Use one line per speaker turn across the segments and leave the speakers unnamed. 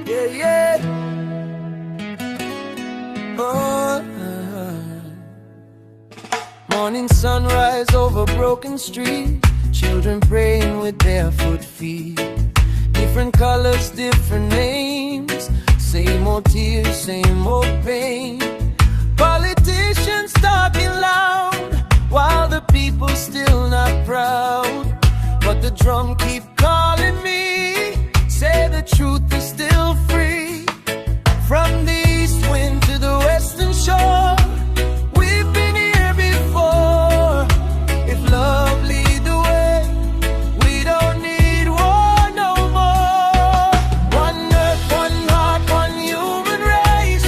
Yeah, yeah. Oh. Morning sunrise over broken street, children praying with barefoot feet. Different colors, different names, same old tears, same old pain. Politicians talking loud while the people still not proud. But the drum keep calling me, say the truth is still free. From the east wind to the western shore, we've been here before. If love lead the way, we don't need war no more. One earth, one heart, one human race.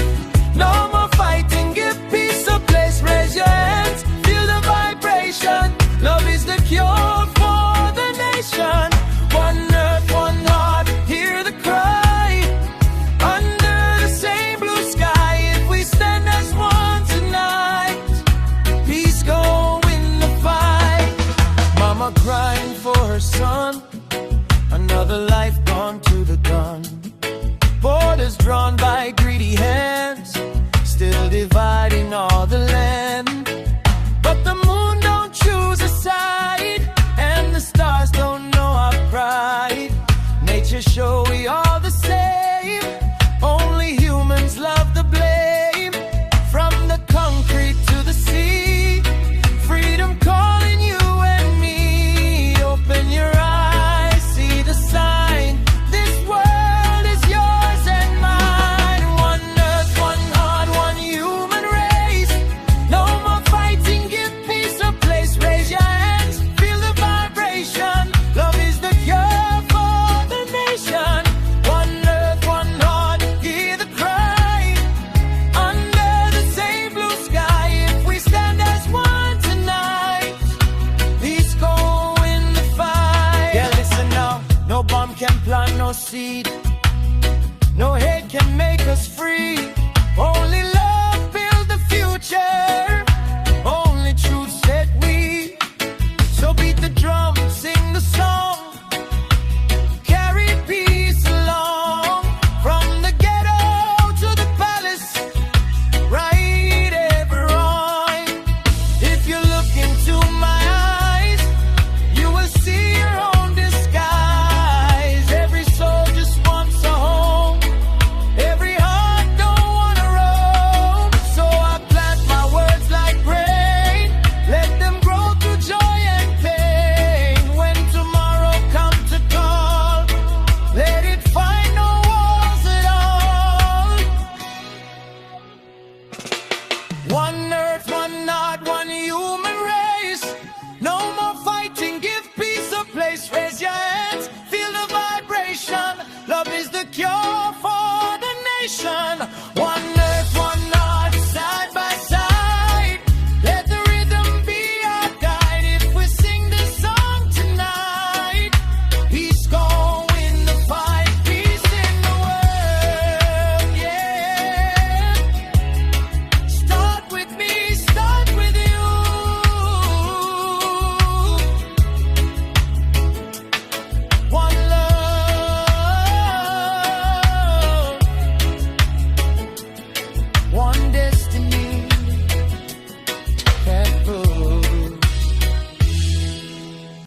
No more fighting, give peace a place. Raise your hands, feel the vibration. Love is the cure for the nation. One earth, one heart, hear the cry. Under the same blue sky, if we stand as one tonight, peace go win the fight. Mama crying for her son, another life gone to the gun. Borders drawn by greedy hands, still dividing all the land. But the moon don't choose a side, and the stars don't know our pride. Nature show we all the same, only humans love the blame. From the concrete to the sea, freedom calling you and me. Open your eyes, see the sign. This world is yours and mine. One earth, one heart, one human race. No more fighting, give peace a place. Raise your hands, feel the vibration. Love is the cure for the nation. One earth, one heart, hear the cry. Under the same blue sky, if we stand as one tonight, peace go in the fight. Yeah, listen now, no bomb can plant no seed, no hate can make us free.